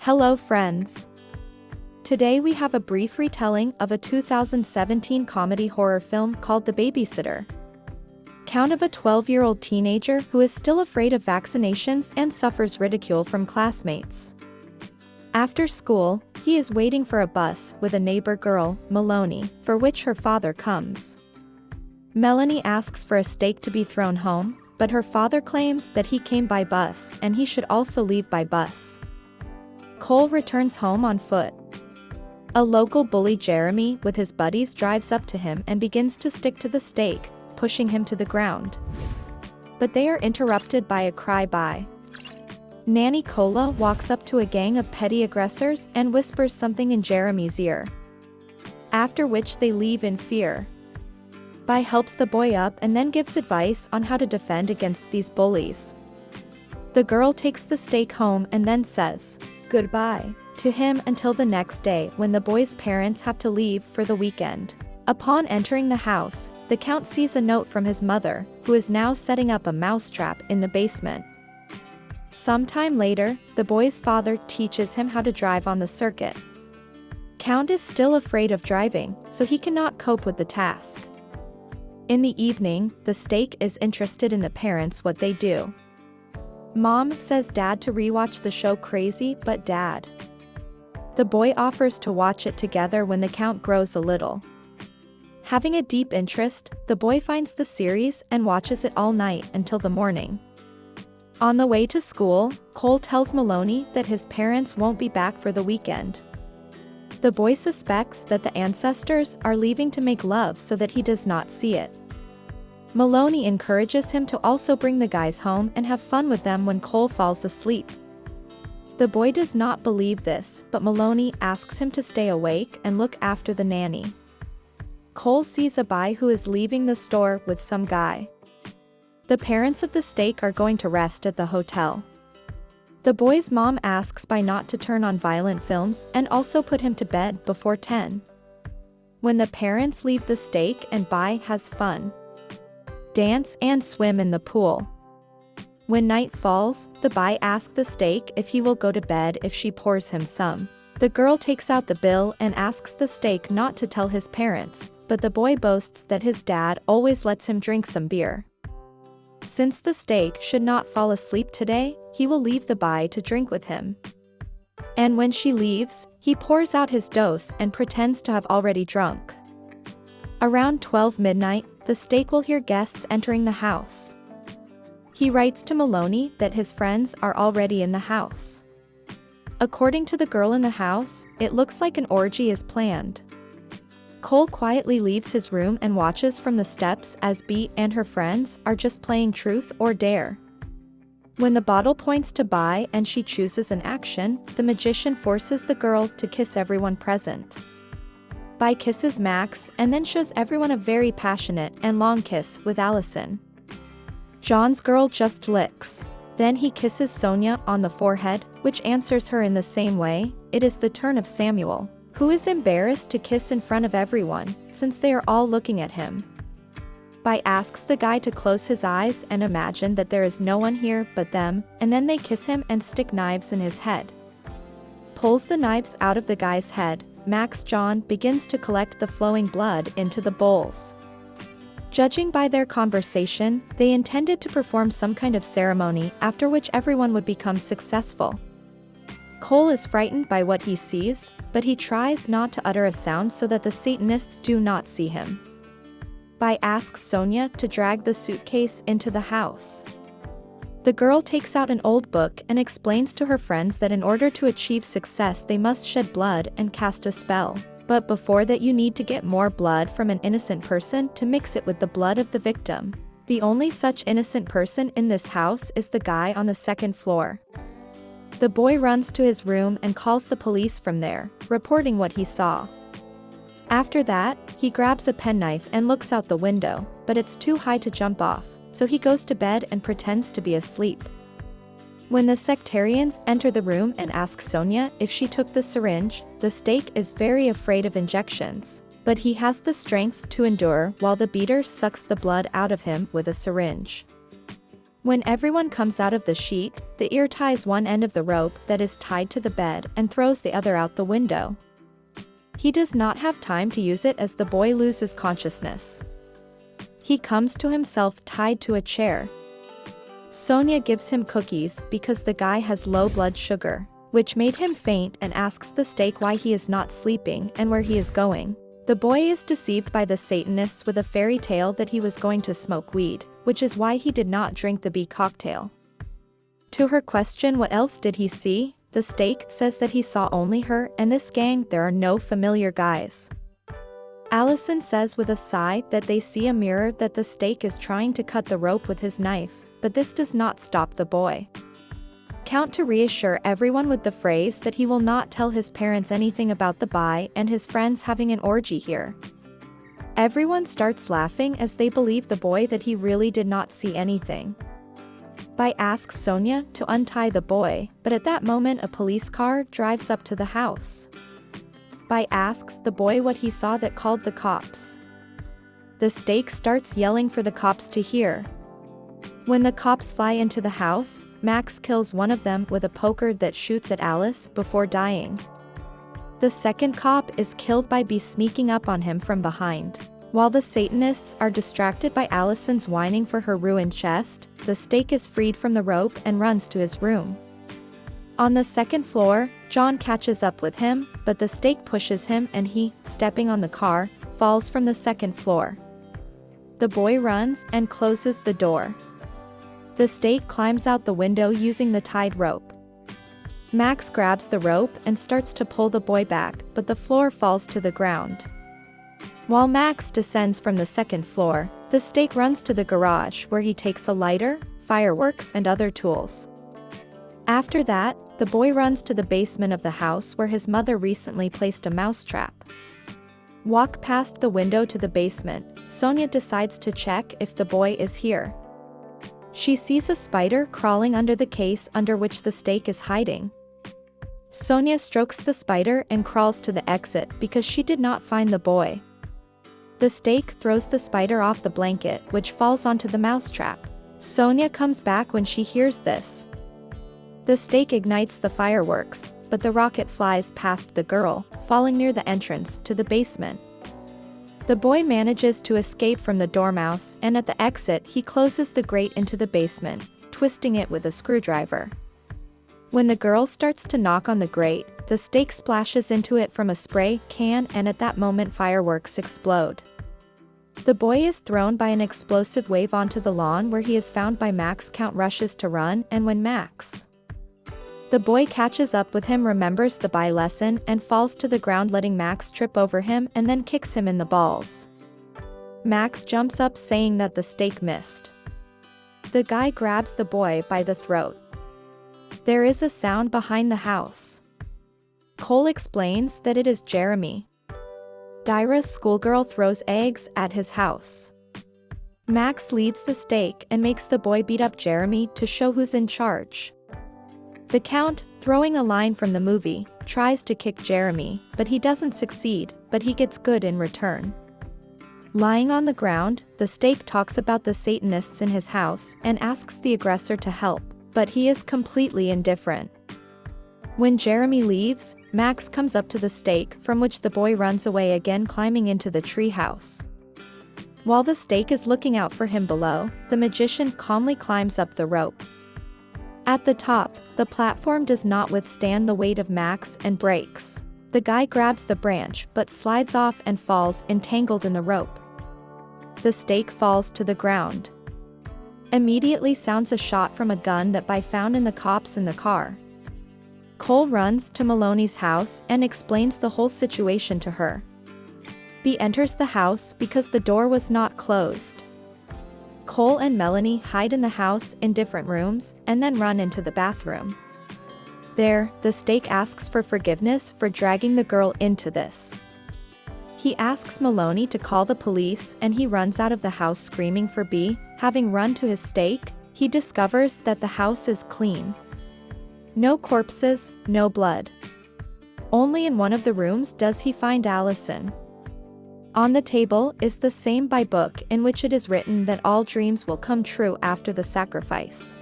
Hello friends! Today we have a brief retelling of a 2017 comedy horror film called The Babysitter. Count of a 12-year-old teenager who is still afraid of vaccinations and suffers ridicule from classmates. After school, he is waiting for a bus with a neighbor girl, Melanie, for which her father comes. Melanie asks for a steak to be thrown home, but her father claims that he came by bus and he should also leave by bus. Cole returns home on foot. A local bully, Jeremy, with his buddies drives up to him and begins to stick to the steak, pushing him to the ground. But they are interrupted by a cry by Nanny. Cola walks up to a gang of petty aggressors and whispers something in Jeremy's ear. After which they leave in fear. Bai helps the boy up and then gives advice on how to defend against these bullies. The girl takes the steak home and then says goodbye to him until the next day when the boy's parents have to leave for the weekend. Upon entering the house, the count sees a note from his mother, who is now setting up a mousetrap in the basement. Sometime later, the boy's father teaches him how to drive on the circuit. Count is still afraid of driving, so he cannot cope with the task. In the evening, the steak is interested in the parents what they do. Mom says Dad to rewatch the show Crazy But Dad. The boy offers to watch it together when the count grows a little. Having a deep interest, the boy finds the series and watches it all night until the morning. On the way to school, Cole tells Melanie that his parents won't be back for the weekend. The boy suspects that the ancestors are leaving to make love so that he does not see it. Melanie encourages him to also bring the guys home and have fun with them when Cole falls asleep. The boy does not believe this, but Melanie asks him to stay awake and look after the nanny. Cole sees a Bai who is leaving the store with some guy. The parents of the steak are going to rest at the hotel. The boy's mom asks Bai not to turn on violent films and also put him to bed before 10. When the parents leave the steak and Bai has fun. Dance and swim in the pool. When night falls, the Bai asks the steak if he will go to bed if she pours him some. The girl takes out the bill and asks the steak not to tell his parents, but the boy boasts that his dad always lets him drink some beer. Since the steak should not fall asleep today, he will leave the Bai to drink with him. And when she leaves, he pours out his dose and pretends to have already drunk. Around 12 midnight, the steak will hear guests entering the house. He writes to Melanie that his friends are already in the house. According to the girl in the house, it looks like an orgy is planned. Cole quietly leaves his room and watches from the steps as Bea and her friends are just playing truth or dare. When the bottle points to Bai and she chooses an action, the magician forces the girl to kiss everyone present. Bai kisses Max and then shows everyone a very passionate and long kiss with Allison. John's girl just licks. Then he kisses Sonia on the forehead, which answers her in the same way. It is the turn of Samuel, who is embarrassed to kiss in front of everyone, since they are all looking at him. Bai asks the guy to close his eyes and imagine that there is no one here but them, and then they kiss him and stick knives in his head. Pulls the knives out of the guy's head. Max John begins to collect the flowing blood into the bowls. Judging by their conversation, they intended to perform some kind of ceremony after which everyone would become successful. Cole is frightened by what he sees, but he tries not to utter a sound so that the Satanists do not see him. Bai asks Sonia to drag the suitcase into the house. The girl takes out an old book and explains to her friends that in order to achieve success they must shed blood and cast a spell. But before that you need to get more blood from an innocent person to mix it with the blood of the victim. The only such innocent person in this house is the guy on the second floor. The boy runs to his room and calls the police from there, reporting what he saw. After that, he grabs a penknife and looks out the window, but it's too high to jump off, so he goes to bed and pretends to be asleep. When the sectarians enter the room and ask Sonia if she took the syringe, the steak is very afraid of injections, but he has the strength to endure while the beater sucks the blood out of him with a syringe. When everyone comes out of the sheet, the ear ties one end of the rope that is tied to the bed and throws the other out the window. He does not have time to use it as the boy loses consciousness. He comes to himself tied to a chair. Sonia gives him cookies because the guy has low blood sugar, which made him faint, and asks the steak why he is not sleeping and where he is going. The boy is deceived by the Satanists with a fairy tale that he was going to smoke weed, which is why he did not drink the bee cocktail. To her question what else did he see, the steak says that he saw only her and this gang. There are no familiar guys. Allison says with a sigh that they see a mirror, that the steak is trying to cut the rope with his knife, but this does not stop the boy. Count to reassure everyone with the phrase that he will not tell his parents anything about the bie and his friends having an orgy here. Everyone starts laughing as they believe the boy that he really did not see anything. Bie asks Sonia to untie the boy, but at that moment a police car drives up to the house. Bie asks the boy what he saw that called the cops. The steak starts yelling for the cops to hear. When the cops fly into the house, Max kills one of them with a poker that shoots at Alice before dying. The second cop is killed by Bee sneaking up on him from behind. While the Satanists are distracted by Allison's whining for her ruined chest, the steak is freed from the rope and runs to his room. On the second floor, John catches up with him, but the steak pushes him and he, stepping on the car, falls from the second floor. The boy runs and closes the door. The steak climbs out the window using the tied rope. Max grabs the rope and starts to pull the boy back, but the floor falls to the ground. While Max descends from the second floor, the steak runs to the garage where he takes a lighter, fireworks and other tools. After that, the boy runs to the basement of the house where his mother recently placed a mousetrap. Walk past the window to the basement, Sonia decides to check if the boy is here. She sees a spider crawling under the case under which the steak is hiding. Sonia strokes the spider and crawls to the exit because she did not find the boy. The steak throws the spider off the blanket, which falls onto the mousetrap. Sonia comes back when she hears this. The steak ignites the fireworks, but the rocket flies past the girl, falling near the entrance to the basement. The boy manages to escape from the dormouse, and at the exit he closes the grate into the basement, twisting it with a screwdriver. When the girl starts to knock on the grate, the steak splashes into it from a spray can, and at that moment fireworks explode. The boy is thrown by an explosive wave onto the lawn where he is found by Max. Count rushes to run, and when the boy catches up with him, remembers the bie lesson and falls to the ground, letting Max trip over him and then kicks him in the balls. Max jumps up saying that the steak missed. The guy grabs the boy by the throat. There is a sound behind the house. Cole explains that it is Jeremy. Dyra's schoolgirl throws eggs at his house. Max leads the steak and makes the boy beat up Jeremy to show who's in charge. The Count, throwing a line from the movie, tries to kick Jeremy, but he doesn't succeed, but he gets good in return. Lying on the ground, the steak talks about the Satanists in his house and asks the aggressor to help, but he is completely indifferent. When Jeremy leaves, Max comes up to the steak, from which the boy runs away again, climbing into the treehouse. While the steak is looking out for him below, the magician calmly climbs up the rope. At the top, the platform does not withstand the weight of Max and breaks. The guy grabs the branch but slides off and falls, entangled in the rope. The steak falls to the ground. Immediately sounds a shot from a gun that Bie found in the cops in the car. Cole runs to Maloney's house and explains the whole situation to her. Bee enters the house because the door was not closed. Cole and Melanie hide in the house in different rooms and then run into the bathroom. There, the steak asks for forgiveness for dragging the girl into this. He asks Maloney to call the police and he runs out of the house screaming for Bee. Having run to his steak, he discovers that the house is clean. No corpses, no blood. Only in one of the rooms does he find Allison. On the table is the same by book in which it is written that all dreams will come true after the sacrifice.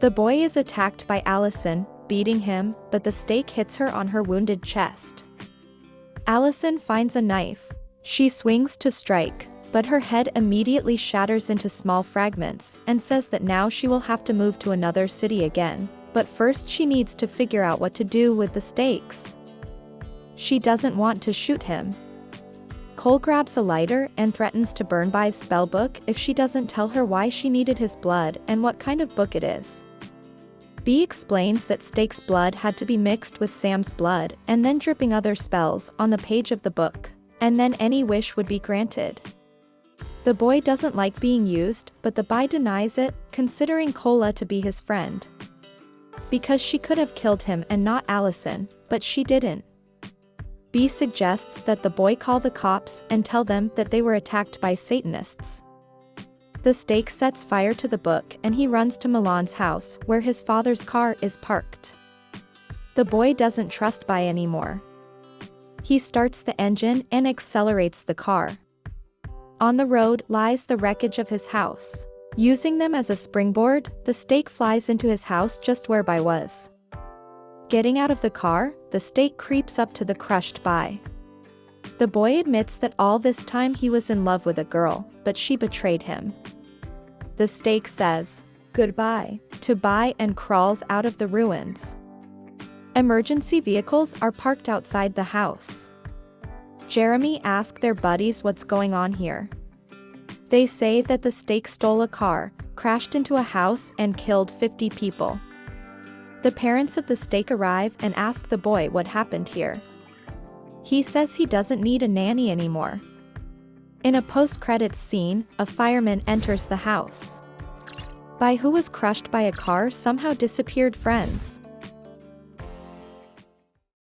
The boy is attacked by Allison, beating him, but the stake hits her on her wounded chest. Allison finds a knife. She swings to strike, but her head immediately shatters into small fragments and says that now she will have to move to another city again, but first she needs to figure out what to do with the stakes. She doesn't want to shoot him. Cole grabs a lighter and threatens to burn Bai's spellbook if she doesn't tell her why she needed his blood and what kind of book it is. Bea explains that Stake's blood had to be mixed with Sam's blood and then dripping other spells on the page of the book, and then any wish would be granted. The boy doesn't like being used, but the Bai denies it, considering Cola to be his friend. Because she could have killed him and not Allison, but she didn't. Bea suggests that the boy call the cops and tell them that they were attacked by Satanists. The Stake sets fire to the book and he runs to Milan's house where his father's car is parked. The boy doesn't trust Bai anymore. He starts the engine and accelerates the car. On the road lies the wreckage of his house. Using them as a springboard, the Stake flies into his house just where Bai was. Getting out of the car, the Stake creeps up to the crushed Bai. The boy admits that all this time he was in love with a girl, but she betrayed him. The Stake says, "Goodbye," to Bai and crawls out of the ruins. Emergency vehicles are parked outside the house. Jeremy asks their buddies what's going on here. They say that the Stake stole a car, crashed into a house and killed 50 people. The parents of the Stake arrive and ask the boy what happened here. He says he doesn't need a nanny anymore. In a post-credits scene, a fireman enters the house. Bai, who was crushed by a car, somehow disappeared friends.